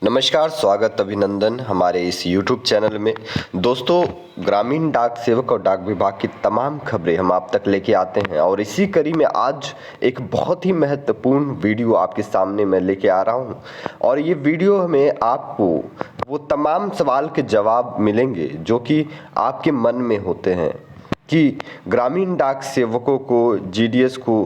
नमस्कार, स्वागत अभिनंदन हमारे इस YouTube चैनल में। दोस्तों, ग्रामीण डाक सेवक और डाक विभाग की तमाम खबरें हम आप तक लेके आते हैं और इसी कड़ी में आज एक बहुत ही महत्वपूर्ण वीडियो आपके सामने मैं लेके आ रहा हूं और ये वीडियो में आपको वो तमाम सवाल के जवाब मिलेंगे जो कि आपके मन में होते हैं कि ग्रामीण डाक सेवकों को जीडीएस को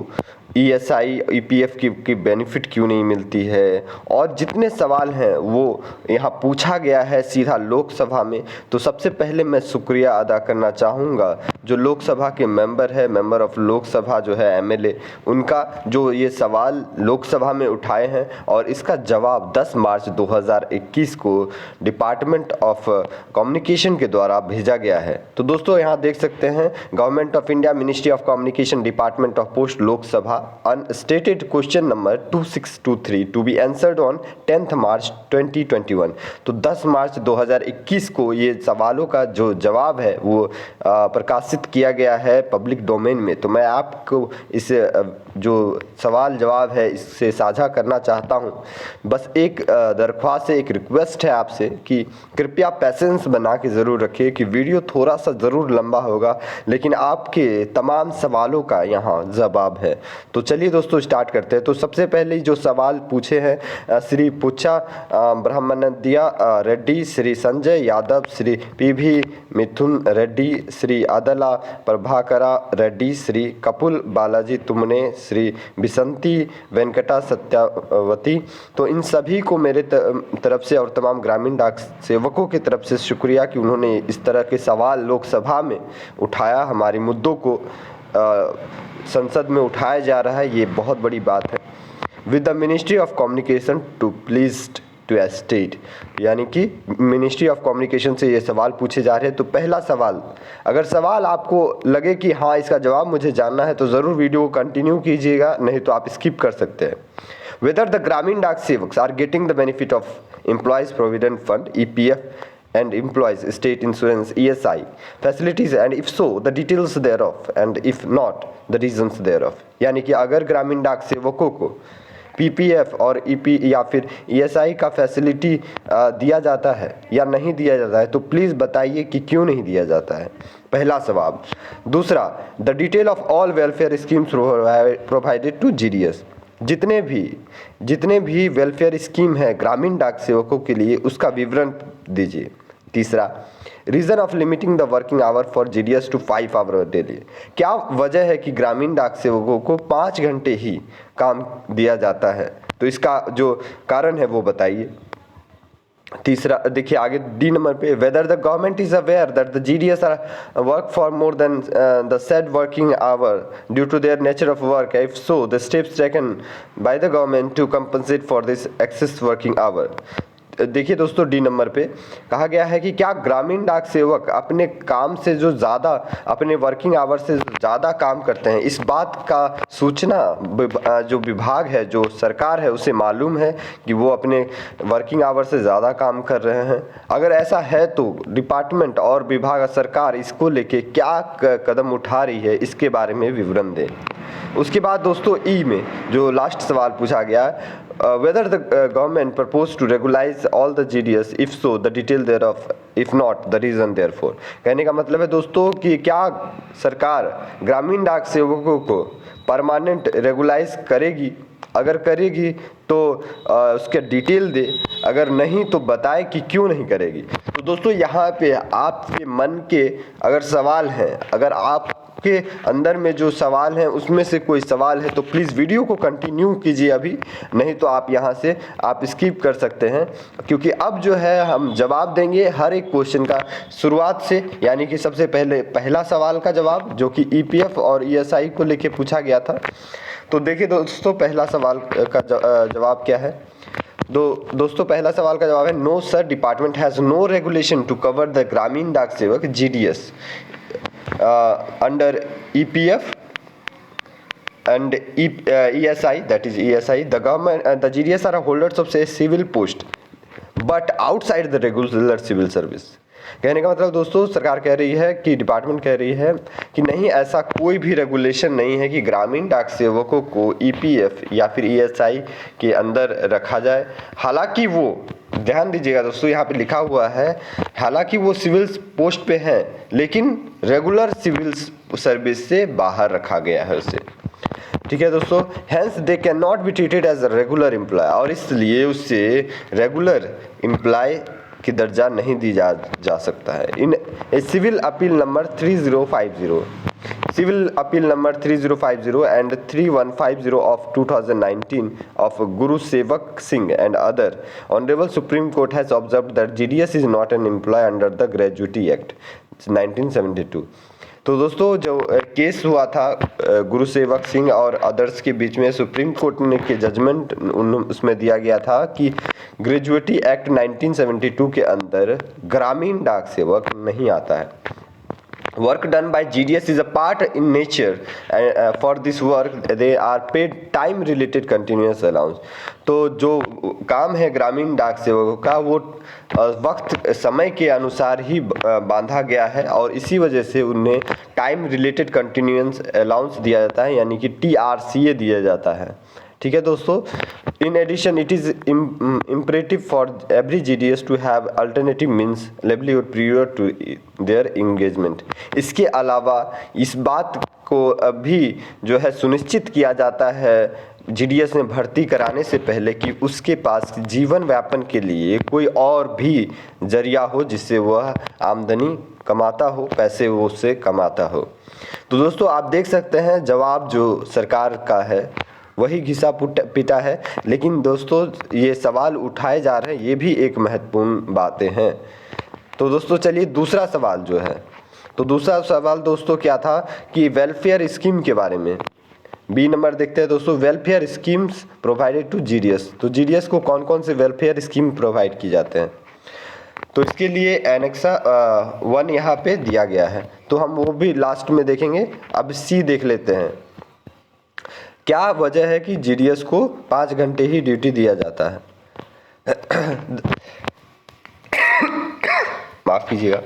ईएसआई ईपीएफ की बेनिफिट क्यों नहीं मिलती है और जितने सवाल हैं वो यहाँ पूछा गया है सीधा लोकसभा में। तो सबसे पहले मैं शुक्रिया अदा करना चाहूँगा जो लोकसभा के मेंबर ऑफ लोकसभा जो है एमएलए, उनका जो ये सवाल लोकसभा में उठाए हैं और इसका जवाब 10 मार्च 2021 को डिपार्टमेंट ऑफ कम्युनिकेशन के द्वारा भेजा गया है। तो दोस्तों यहाँ देख सकते हैं, government of India, ministry of communication, department of post, Lok Sabha, unstarred question number 2623 to be answered on 10th March 2021। तो 10 मार्च 2021 को ये सवालों का जो जवाब है वो प्रकाशित किया गया है पब्लिक डोमेन में। तो मैं आपको इस जो सवाल जवाब है इससे साझा करना चाहता हूं। बस एक दरख्वास्त है, एक रिक्वेस्ट है आपसे कि कृपया पैसेंस बना के ज़रूर रखिए कि वीडियो थोड़ा सा ज़रूर लंबा होगा लेकिन आपके तमाम सवालों का यहाँ जवाब है। तो चलिए दोस्तों स्टार्ट करते हैं। तो सबसे पहले जो सवाल पूछे हैं श्री पुच्छा ब्रह्मानंदिया रेड्डी, श्री संजय यादव, श्री पीवी मिथुन रेड्डी, श्री अदला प्रभाकरा रेड्डी, श्री कपुल बालाजी तुमने, श्री बिसंती वेंकटा सत्यावती। तो इन सभी को मेरे तरफ से और तमाम ग्रामीण डाक सेवकों की तरफ से शुक्रिया कि उन्होंने इस तरह के सवाल लोकसभा में उठाया। हमारे मुद्दों को संसद में उठाया जा रहा है, ये बहुत बड़ी बात है। With the ministry of communication to please to state, यानी कि मिनिस्ट्री ऑफ कम्युनिकेशन से ये सवाल पूछे जा रहे हैं। तो पहला सवाल, अगर सवाल आपको लगे कि हाँ इसका जवाब मुझे जानना है तो ज़रूर वीडियो को कंटिन्यू कीजिएगा, नहीं तो आप स्किप कर सकते हैं। Weather the Gramin Dak Sevaks are getting the benefit of employees provident fund EPF and employees state insurance ESI facilities, and if so the details thereof, and if not the reasons thereof। यानी कि अगर ग्रामीण डाक सेवकों को पीपीएफ और ईपी या फिर ईएसआई का फैसिलिटी दिया जाता है या नहीं दिया जाता है तो प्लीज़ बताइए कि क्यों नहीं दिया जाता है, पहला सवाल। दूसरा, the detail of all welfare schemes provided to GDS, जितने भी वेलफेयर स्कीम है ग्रामीण डाक सेवकों के लिए उसका विवरण दीजिए। तीसरा, reason of limiting the working hour for GDS to 5 hour daily, क्या वजह है कि ग्रामीण डाक सेवकों को 5 घंटे ही काम दिया जाता है, तो इसका जो कारण है वो बताइए। तीसरा देखिए आगे डी नंबर पे, whether the government is aware that the GDS are work for more than the said working hour due to their nature of work, if so the steps taken by the government to compensate for this excess working hour. देखिए दोस्तों D number पे कहा गया है कि क्या ग्रामीण डाक सेवक अपने काम से जो ज़्यादा, अपने वर्किंग आवर से ज़्यादा काम करते हैं, इस बात का सूचना जो विभाग है, जो सरकार है उसे मालूम है कि वो अपने वर्किंग आवर से ज़्यादा काम कर रहे हैं। अगर ऐसा है तो डिपार्टमेंट और विभाग सरकार इसको लेके क्या कदम उठा रही है इसके बारे में विवरण दें। उसके बाद दोस्तों ई में जो लास्ट सवाल पूछा गया है, whether the government proposed to regularize all the GDS, if so the detail thereof, if not the reason therefore। कहने का मतलब है दोस्तों कि क्या सरकार ग्रामीण डाक सेवकों को परमानेंट रेगुलाइज करेगी, अगर करेगी तो उसके डिटेल दे, अगर नहीं तो बताए कि क्यों नहीं करेगी। तो दोस्तों यहाँ पे आपके मन के अगर सवाल हैं, अगर आप के अंदर में जो सवाल हैं उसमें से कोई सवाल है तो प्लीज़ वीडियो को कंटिन्यू कीजिए अभी, नहीं तो आप यहाँ से आप स्किप कर सकते हैं, क्योंकि अब जो है हम जवाब देंगे हर एक क्वेश्चन का शुरुआत से। यानी कि सबसे पहले पहला सवाल का जवाब जो कि ईपीएफ और ईएसआई को लेके पूछा गया था। तो देखिए दोस्तों पहला सवाल का जवाब क्या है। दोस्तों पहला सवाल का जवाब है, no sir, department has no regulation to cover the Gramin Dak Sevak GDS under EPF and ESI, that is ESI, the government the GDS are holders of say civil post but outside the regular civil service। कहने का मतलब दोस्तों सरकार कह रही है कि department कह रही है कि नहीं, ऐसा कोई भी रेगुलेशन नहीं है कि ग्रामीण डाक सेवकों को ईपीएफ या फिर ईएसआई के अंदर रखा जाए। हालांकि वो ध्यान दीजिएगा दोस्तों, यहाँ पे लिखा हुआ है हालांकि वो सिविल पोस्ट पे हैं लेकिन रेगुलर सिविल सर्विस से बाहर रखा गया है उसे। ठीक है दोस्तों, hence they can not be treated as a regular employee, और इसलिए उससे रेगुलर एम्प्लॉय की दर्जा नहीं दी जा सकता है। In civil appeal number 3050 Civil Appeal number 3050 and 3150 of 2019 of Guru Sevak Singh and other, Honorable Supreme Court has observed that GDS is not an employee under the Gratuity Act 1972। तो दोस्तों जो case हुआ था गुरु सेवक सिंह और others के बीच में, supreme court ने के जजमेंट उसमें दिया गया था कि ग्रेजुएटी एक्ट 1972 के अंदर ग्रामीण डाक सेवक नहीं आता है। Work done by GDS is a part in nature and for this work they are paid time related continuous allowance। तो जो काम है ग्रामीण डाक सेवकों का वो वक्त समय के अनुसार ही बांधा गया है और इसी वजह से उन्हें टाइम रिलेटेड कंटिन्यूस अलाउंस दिया जाता है, यानी कि TRCA दिया जाता है। ठीक है दोस्तों, in addition it is imperative for every GDS to have alternative means livelihood prior to their engagement. इसके अलावा इस बात को अभी जो है सुनिश्चित किया जाता है GDS में भर्ती कराने से पहले कि उसके पास जीवन व्यापन के लिए कोई और भी जरिया हो जिससे वह आमदनी कमाता हो, पैसे वो उससे कमाता हो। तो दोस्तों आप देख सकते हैं जवाब जो सरकार का है वही घिसा पिटा है, लेकिन दोस्तों ये सवाल उठाए जा रहे हैं, ये भी एक महत्वपूर्ण बातें हैं। तो दोस्तों चलिए दूसरा सवाल जो है, तो दूसरा सवाल दोस्तों क्या था कि वेलफेयर स्कीम के बारे में। बी नंबर देखते हैं दोस्तों, welfare schemes provided to GDS। तो GDS को कौन कौन से वेलफेयर स्कीम प्रोवाइड किए जाते हैं, तो इसके लिए एनेक्सा 1 यहाँ पे दिया गया है, तो हम वो भी लास्ट में देखेंगे। अब सी देख लेते हैं, क्या वजह है कि GDS को 5 घंटे ही ड्यूटी दिया जाता है। माफ कीजिएगा।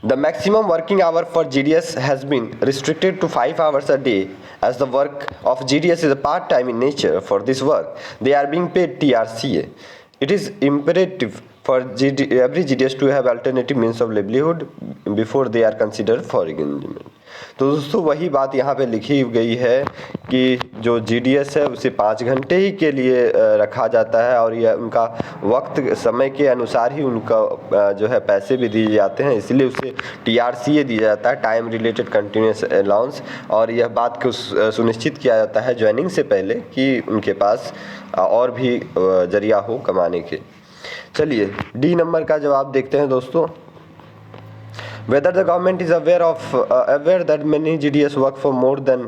The maximum working hour for GDS has been restricted to 5 hours a day as the work of GDS is a part-time in nature. For this work, they are being paid TRCA. It is imperative for every GDS to have alternative means of livelihood before they are considered for engagement। तो दोस्तों वही बात यहाँ पे लिखी गई है कि जो GDS है उसे 5 घंटे ही के लिए रखा जाता है और यह उनका वक्त समय के अनुसार ही उनका जो है पैसे भी दिए जाते हैं, इसलिए उसे TRCA दिया जाता है, टाइम रिलेटेड कंटिन्यूस अलाउंस। और यह बात को सुनिश्चित किया जाता है ज्वाइनिंग से पहले कि उनके पास और भी जरिया हो कमाने के। चलिए डी नंबर का जवाब देखते हैं दोस्तों। Whether the government is aware that many GDS work for more than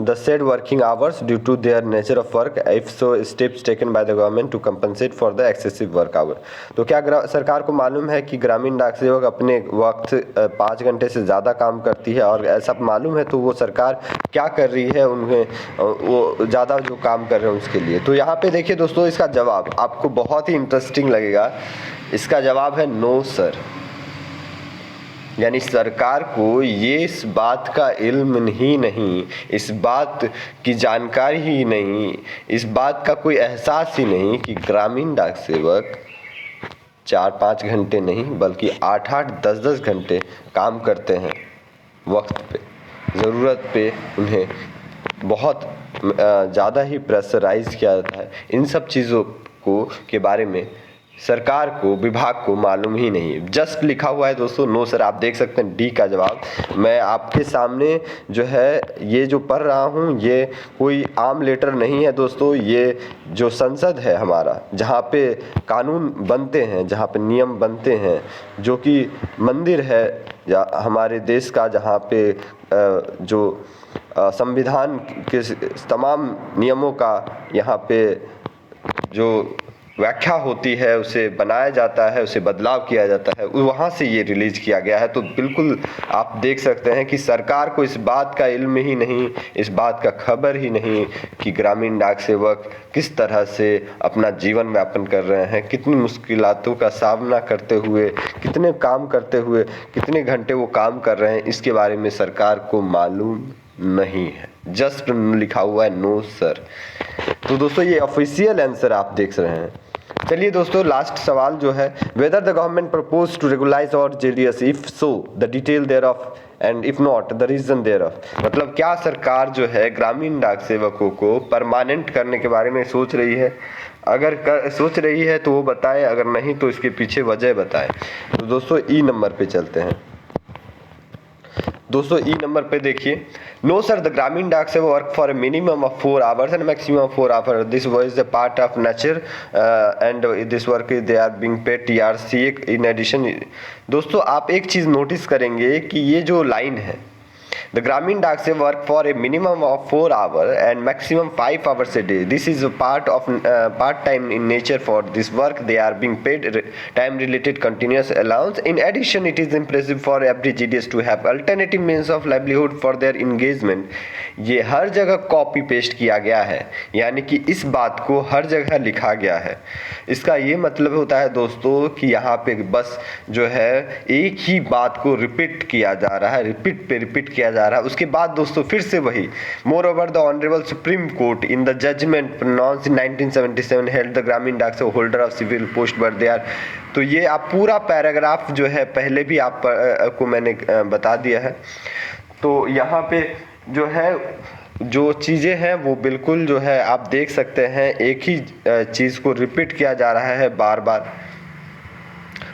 the said working hours due to their nature of work, if so steps taken by the government to compensate for the excessive work hour। तो क्या सरकार को मालूम है कि ग्रामीण डाक सेवक अपने वक्त 5 घंटे से ज़्यादा काम करती है, और ऐसा मालूम है तो वो सरकार क्या कर रही है उन्हें वो ज़्यादा जो काम कर रहे हैं उसके लिए। तो यहाँ पे देखिए दोस्तों, इसका जवाब आपको बहुत ही इंटरेस्टिंग लगेगा। इसका जवाब है नो सर, यानी सरकार को ये इस बात का इल्म ही नहीं, इस बात की जानकारी ही नहीं, इस बात का कोई एहसास ही नहीं कि ग्रामीण डाक सेवक 4-5 घंटे नहीं बल्कि 8-8, 10-10 घंटे काम करते हैं वक्त पे, ज़रूरत पे उन्हें बहुत ज़्यादा ही प्रेशराइज किया जाता है। इन सब चीज़ों को के बारे में सरकार को, विभाग को मालूम ही नहीं। जस्ट लिखा हुआ है दोस्तों नो सर, आप देख सकते हैं डी का जवाब। मैं आपके सामने जो है ये जो पढ़ रहा हूँ ये कोई आम लेटर नहीं है दोस्तों, ये जो संसद है हमारा, जहाँ पे कानून बनते हैं, जहाँ पे नियम बनते हैं, जो कि मंदिर है हमारे देश का, जहाँ पे जो संविधान के तमाम नियमों का यहाँ पे जो व्याख्या होती है उसे बनाया जाता है, उसे बदलाव किया जाता है, वहाँ से ये रिलीज किया गया है। तो बिल्कुल आप देख सकते हैं कि सरकार को इस बात का इल्म ही नहीं, इस बात का खबर ही नहीं कि ग्रामीण डाक सेवक किस तरह से अपना जीवन यापन कर रहे हैं, कितनी मुश्किलातों का सामना करते हुए, कितने काम करते हुए, कितने घंटे वो काम कर रहे हैं, इसके बारे में सरकार को मालूम नहीं है। जस्ट लिखा हुआ है नो सर। तो दोस्तों ये ऑफिशियल आंसर आप देख रहे हैं। चलिए दोस्तों, लास्ट सवाल जो है, whether the government propose to regularise और JDS, if so the detail thereof and if not the reason thereof. मतलब क्या सरकार जो है ग्रामीण डाक सेवकों को परमानेंट करने के बारे में सोच रही है? अगर सोच रही है तो वो बताए, अगर नहीं तो इसके पीछे वजह बताए। तो दोस्तों ई नंबर पे चलते हैं। दोस्तों ई नंबर पे देखिए, no sir the Gramin Dak Sevak work for a minimum of 4 hours and maximum of 4 hours, this was the part of nature and this work they are being paid TRC in addition. दोस्तों आप एक चीज नोटिस करेंगे कि ये जो लाइन है, the Grameen Dak Se work for a minimum of 4 hours and maximum 5 hours a day. This is a part of part-time in nature. For this work, they are being paid time-related continuous allowance. In addition, it is impressive for every GDS to have alternative means of livelihood for their engagement. ये हर जगह copy paste किया गया है, यानी कि इस बात को हर जगह लिखा गया है। इसका ये मतलब होता है दोस्तों कि यहाँ पे बस जो है एक ही बात को रिपीट किया जा रहा है, रिपीट पे रिपीट किया जा रहा है। उसके बाद दोस्तों फिर से वही, moreover the honourable supreme court in the judgement pronounced in 1977 held the Gramin Dak Sevak holder of civil post but they are. तो ये आप पूरा पैराग्राफ जो है पहले भी आपको मैंने बता दिया है। तो यहाँ पे जो है जो चीज़ें हैं वो बिल्कुल जो है आप देख सकते हैं, एक ही चीज़ को रिपीट किया जा रहा है बार बार।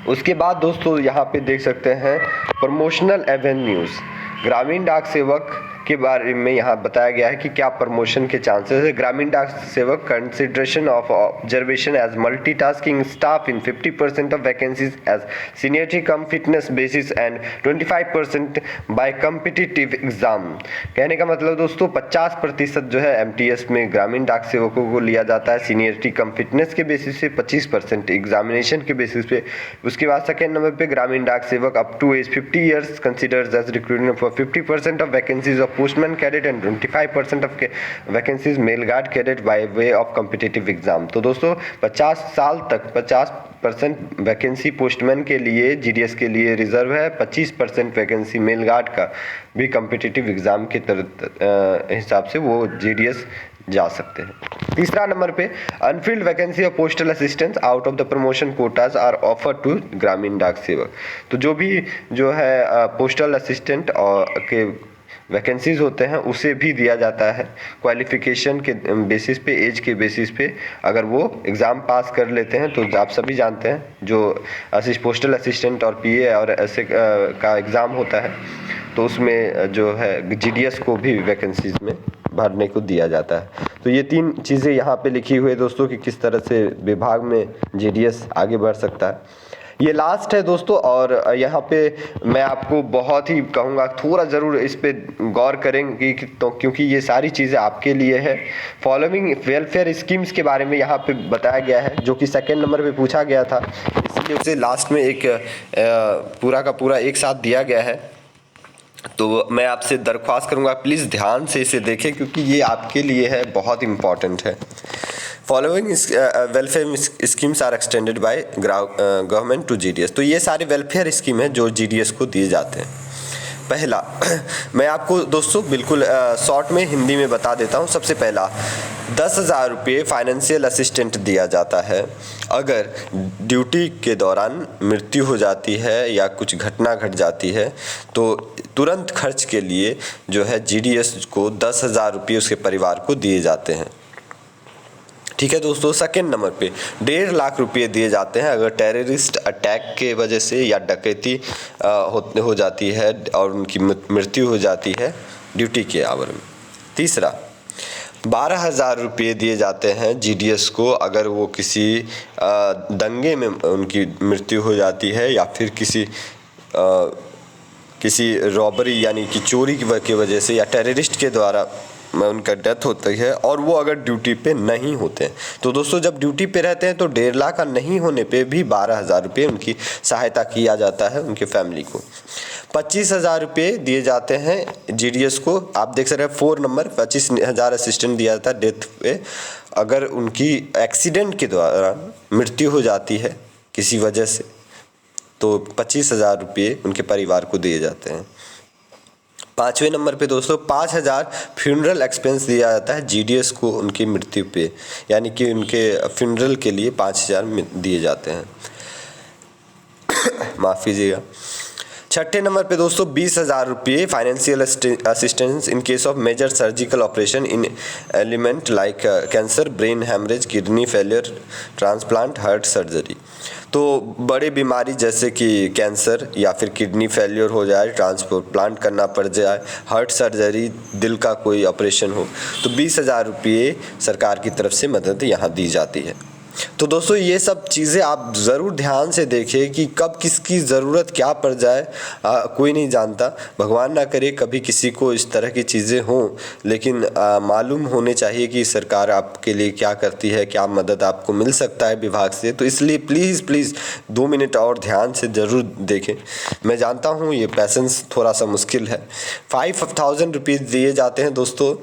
उसके बाद दोस्तों यहाँ पे देख सकते हैं प्रमोशनल एवेन्यूज़, ग्रामीण डाक सेवक के बारे में यहाँ बताया गया है कि क्या प्रमोशन के चांसेस है। Gramin Dak Sevak consideration of observation as multitasking staff in 50% of vacancies as seniority cum fitness basis and 25% by competitive exam. कहने का मतलब दोस्तों 50% जो है एमटीएस में ग्रामीण डाक सेवकों को लिया जाता है सीनियरिटी कम फिटनेस के बेसिस पे, 25% एग्जामिनेशन के बेसिस पे। उसके बाद सेकेंड नंबर पे Gramin Dak Sevak up to age 50 years considered as recruitment for 50% of vacancies of postman cadet and 25% of vacancies male guard cadet by way of competitive exam। तो दोस्तों 50 साल तक 50% वैकेंसी पोस्टमैन के लिए जीडीएस के लिए रिजर्व है, 25% वैकेंसी मेल गार्ड का भी कम्पिटिटिव एग्जाम के हिसाब से वो जीडीएस जा सकते हैं। तीसरा नंबर पे unfilled vacancy of postal assistant out of the promotion quotas are offer to Gramin Dak सेवक। तो जो भी जो है पोस्टल असिस्टेंट और के वैकेंसीज होते हैं उसे भी दिया जाता है क्वालिफिकेशन के बेसिस पे, एज के बेसिस पे। अगर वो एग्ज़ाम पास कर लेते हैं तो आप सभी जानते हैं जो पोस्टल असिस्टेंट और पीए और ऐसे का एग्ज़ाम होता है तो उसमें जो है जीडीएस को भी वैकेंसीज में भरने को दिया जाता है। तो ये 3 चीज़ें यहाँ पे लिखी हुई है दोस्तों कि किस तरह से विभाग में जीडीएस आगे बढ़ सकता है। ये लास्ट है दोस्तों, और यहाँ पे मैं आपको बहुत ही कहूँगा थोड़ा ज़रूर इस पे गौर करेंगे तो क्योंकि ये सारी चीज़ें आपके लिए है। फॉलोइंग वेलफेयर स्कीम्स के बारे में यहाँ पे बताया गया है जो कि सेकेंड नंबर पे पूछा गया था, इसलिए उसे लास्ट में एक पूरा का पूरा एक साथ दिया गया है। तो मैं आपसे दरख्वास्त करूँगा प्लीज़ ध्यान से इसे देखें क्योंकि ये आपके लिए है, बहुत इम्पॉर्टेंट है। Following welfare schemes are extended by government to GDS. तो ये सारे वेलफेयर स्कीम है जो जीडीएस को दिए जाते हैं। पहला मैं आपको दोस्तों बिल्कुल शॉर्ट में हिंदी में बता देता हूँ। सबसे पहला 10,000 रुपये फाइनेंशियल असिस्टेंट दिया जाता है अगर ड्यूटी के दौरान मृत्यु हो जाती है या कुछ घटना घट जाती है तो तुरंत खर्च के लिए जो है जीडीएस को 10,000 रुपये उसके परिवार को दिए जाते हैं। ठीक है दोस्तों। सेकेंड नंबर पे 1.5 लाख रुपये दिए जाते हैं अगर टेररिस्ट अटैक के वजह से या डकैती हो जाती है और उनकी मृत्यु हो जाती है ड्यूटी के आवर में। तीसरा 12,000 रुपये दिए जाते हैं जीडीएस को अगर वो किसी दंगे में उनकी मृत्यु हो जाती है या फिर किसी रॉबरी यानी कि चोरी की वजह से या टेररिस्ट के द्वारा उनका डेथ होती है और वो अगर ड्यूटी पे नहीं होते हैं। तो दोस्तों जब ड्यूटी पे रहते हैं तो 1.5 लाख का नहीं होने पे भी 12,000 रुपये उनकी सहायता किया जाता है उनके फैमिली को। 25,000 रुपये दिए जाते हैं जीडीएस को। आप देख सकते हैं 4 नंबर 25,000 असिस्टेंट दिया जाता है डेथ पे अगर उनकी एक्सीडेंट के दौरान मृत्यु हो जाती है किसी वजह से तो 25,000 रुपये उनके परिवार को दिए जाते हैं। 5वें नंबर पे दोस्तों 5,000 फ्यूनरल एक्सपेंस दिया जाता है जीडीएस को उनकी मृत्यु पे, यानी कि उनके फ्यूनरल के लिए 5,000 दिए जाते हैं। माफ़ कीजिएगा। 6ठे नंबर पे दोस्तों 20,000 रुपये financial assistance in case of major surgical operation in element like cancer, brain haemorrhage, kidney failure, transplant, heart surgery. तो बड़े बीमारी जैसे कि कैंसर या फिर किडनी फेलियर हो जाए, ट्रांसप्लांट करना पड़ जाए, हार्ट सर्जरी, दिल का कोई ऑपरेशन हो, तो 20,000 रुपये सरकार की तरफ से मदद यहाँ दी जाती है। तो दोस्तों ये सब चीज़ें आप ज़रूर ध्यान से देखें कि कब किसकी ज़रूरत क्या पड़ जाए, कोई नहीं जानता। भगवान ना करे कभी किसी को इस तरह की चीज़ें हों, लेकिन मालूम होने चाहिए कि सरकार आपके लिए क्या करती है, क्या मदद आपको मिल सकता है विभाग से। तो इसलिए प्लीज़ प्लीज़ 2 मिनट और ध्यान से ज़रूर देखें। मैं जानता हूँ ये पैसेंस थोड़ा सा मुश्किल है। 5,000 रुपीज़ दिए जाते हैं दोस्तों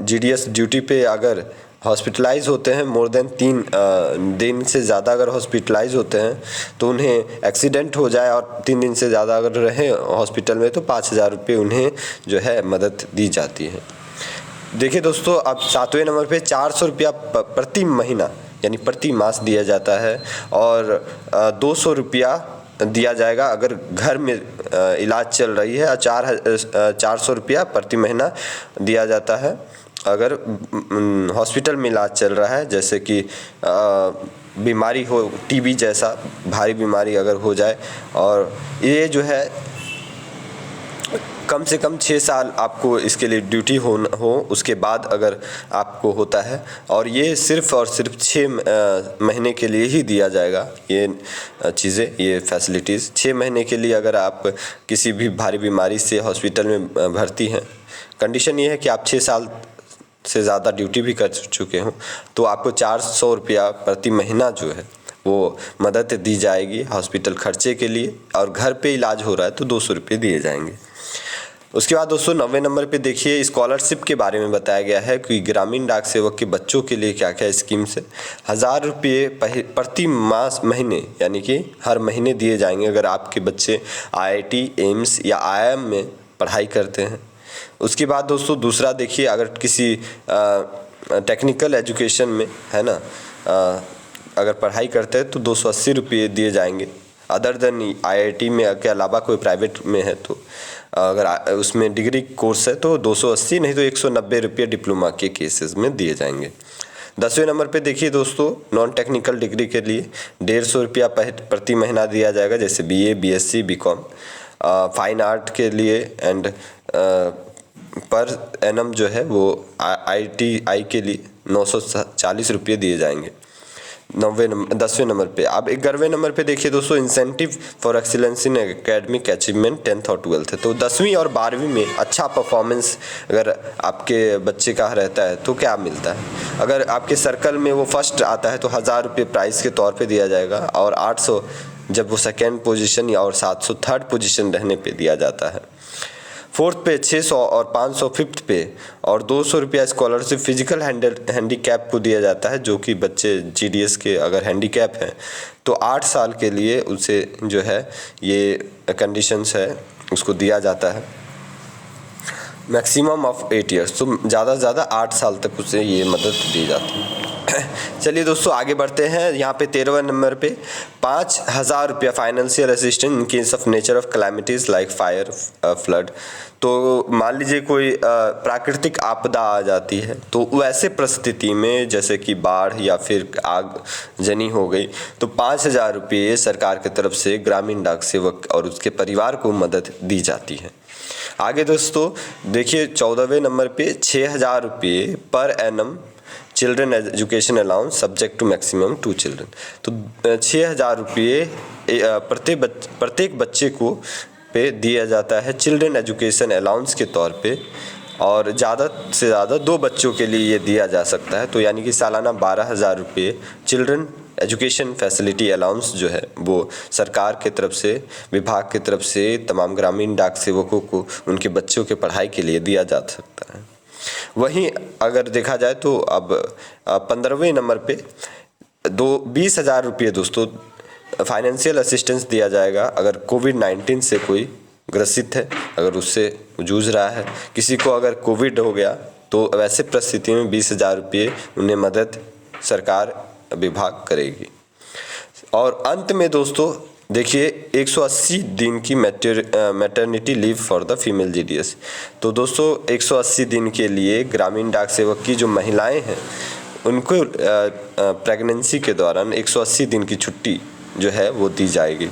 जीडीएस ड्यूटी पे अगर हॉस्पिटलाइज होते हैं, मोर देन 3 दिन से ज़्यादा अगर हॉस्पिटलाइज होते हैं तो उन्हें एक्सीडेंट हो जाए और 3 दिन से ज़्यादा अगर रहे हॉस्पिटल में तो 5,000 रुपये उन्हें जो है मदद दी जाती है। देखिए दोस्तों, अब 7वें नंबर पे 400 रुपया प्रति महीना यानी प्रति मास दिया जाता है और 200 रुपया दिया जाएगा अगर घर में इलाज चल रही है। 400 रुपया प्रति महीना दिया जाता है अगर हॉस्पिटल में इलाज चल रहा है, जैसे कि बीमारी हो, टीबी जैसा भारी बीमारी अगर हो जाए, और ये जो है कम से कम 6 साल आपको इसके लिए ड्यूटी हो उसके बाद अगर आपको होता है, और ये सिर्फ़ और सिर्फ 6 महीने के लिए ही दिया जाएगा। ये चीज़ें, ये फैसिलिटीज़ 6 महीने के लिए अगर आप किसी भी भारी बीमारी से हॉस्पिटल में भर्ती हैं, कंडीशन ये है कि आप 6 साल से ज़्यादा ड्यूटी भी कर चुके हों, तो आपको 400 रुपया प्रति महीना जो है वो मदद दी जाएगी हॉस्पिटल खर्चे के लिए, और घर पे इलाज हो रहा है तो 200 रुपये दिए जाएंगे। उसके बाद दोस्तों 9वें नंबर पे देखिए स्कॉलरशिप के बारे में बताया गया है कि ग्रामीण डाक सेवक के बच्चों के लिए क्या क्या स्कीम्स है। 1,000 रुपये प्रति मास महीने यानी कि हर महीने दिए जाएंगे अगर आपके बच्चे IIT, एम्स या IIM में पढ़ाई करते हैं। उसके बाद दोस्तों दूसरा देखिए, अगर किसी टेक्निकल एजुकेशन में है ना अगर पढ़ाई करते हैं तो 280 रुपये दिए जाएंगे। अदर देन IIT में के अलावा कोई प्राइवेट में है तो अगर उसमें डिग्री कोर्स है तो 280 नहीं तो 190 रुपये डिप्लोमा के केसेस में दिए जाएंगे। 10वें नंबर पे देखिए दोस्तों, नॉन टेक्निकल डिग्री के लिए 150 रुपया प्रति महीना दिया जाएगा, जैसे BA, BSc, BCom। Fine art के लिए एंड पर एनम जो है वो ITI के लिए 940 रुपये दिए जाएंगे 10वें नंबर पे। अब 11वें नंबर पे देखिए दोस्तों, incentive for excellence in academic achievement 10th और 12th है। तो 10वीं और 12वीं में अच्छा परफॉर्मेंस अगर आपके बच्चे का रहता है तो क्या मिलता है। अगर आपके सर्कल में वो फर्स्ट आता है तो 1,000 रुपये प्राइज़ के तौर पे दिया जाएगा, और 800 जब वो सेकेंड पोजीशन या और 700 थर्ड पोजीशन रहने पे दिया जाता है। 4th पे 600 और 500 5th पे, और 200 रुपया स्कॉलरशिप फिजिकल हैंडीकैप को दिया जाता है, जो कि बच्चे GDS के अगर हैंडीकैप हैं तो 8 साल के लिए उसे जो है ये कंडीशंस है उसको दिया जाता है। मैक्सिमम ऑफ 8 ईयर्स, तो ज़्यादा से ज़्यादा 8 साल तक उसे ये मदद दी जाती है। चलिए दोस्तों आगे बढ़ते हैं। यहाँ पे 13वें नंबर पे 5,000 रुपया financial assistance in case of nature of calamities like fire, flood. तो मान लीजिए कोई प्राकृतिक आपदा आ जाती है, तो वैसे परिस्थिति में जैसे कि बाढ़ या फिर आगजनी हो गई तो 5,000 रुपये सरकार की तरफ से ग्रामीण डाक सेवक और उसके परिवार को मदद दी जाती है। आगे दोस्तों देखिए 14वें नंबर पे 6,000 रुपये per annum children education allowance subject to maximum 2 children. तो 6,000 रुपये प्रत्येक बच्चे को पे दिया जाता है चिल्ड्रन एजुकेशन अलाउंस के तौर पे, और ज़्यादा से ज़्यादा 2 बच्चों के लिए ये दिया जा सकता है। तो यानी कि सालाना 12,000 रुपये चिल्ड्रन एजुकेशन फैसिलिटी अलाउंस जो है वो सरकार की तरफ से, विभाग की तरफ से तमाम ग्रामीण डाक सेवकों को उनके बच्चों के पढ़ाई के लिए दिया जा सकता है। वहीं अगर देखा जाए तो अब 15वें नंबर पे 20,000 रुपये दोस्तों फाइनेंशियल असिस्टेंस दिया जाएगा अगर कोविड-19 से कोई ग्रसित है, अगर उससे जूझ रहा है, किसी को अगर कोविड हो गया तो वैसे परिस्थिति में 20,000 रुपये उन्हें मदद सरकार विभाग करेगी। और अंत में दोस्तों देखिए 180 दिन की maternity leave for the female GDS. तो दोस्तों 180 दिन के लिए ग्रामीण डाक सेवक की जो महिलाएं हैं उनको प्रेगनेंसी के दौरान 180 दिन की छुट्टी जो है वो दी जाएगी।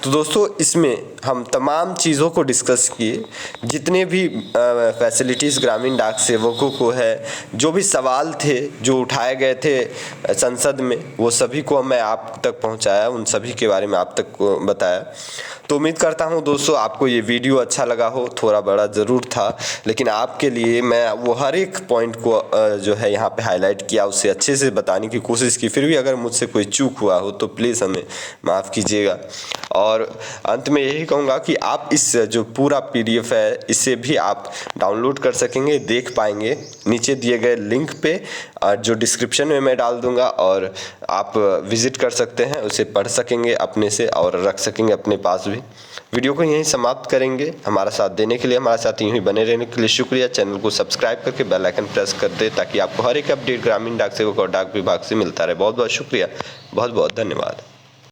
तो दोस्तों इसमें हम तमाम चीज़ों को डिस्कस किए, जितने भी फैसिलिटीज़ ग्रामीण डाक सेवकों को है, जो भी सवाल थे जो उठाए गए थे संसद में, वो सभी को मैं आप तक पहुंचाया, उन सभी के बारे में आप तक को बताया। तो उम्मीद करता हूं दोस्तों आपको ये वीडियो अच्छा लगा हो, थोड़ा बड़ा ज़रूर था, लेकिन आपके लिए मैं वो हर एक पॉइंट को जो है यहाँ पे हाईलाइट किया, उसे अच्छे से बताने की कोशिश की। फिर भी अगर मुझसे कोई चूक हुआ हो तो प्लीज़ हमें माफ़ कीजिएगा। और अंत में यही कहूँगा कि आप इस जो पूरा PDF है इसे भी आप डाउनलोड कर सकेंगे, देख पाएंगे नीचे दिए गए लिंक पे, जो डिस्क्रिप्शन में मैं डाल दूंगा, और आप विजिट कर सकते हैं, उसे पढ़ सकेंगे अपने से और रख सकेंगे अपने पास भी। वीडियो को यहीं समाप्त करेंगे। हमारा साथ देने के लिए, हमारे साथ यूं ही बने रहने के लिए शुक्रिया। चैनल को सब्सक्राइब करके बेल आइकन प्रेस कर दे ताकि आपको हर एक अपडेट ग्रामीण डाक सेवक और डाक विभाग से मिलता रहे। बहुत बहुत शुक्रिया, बहुत बहुत धन्यवाद।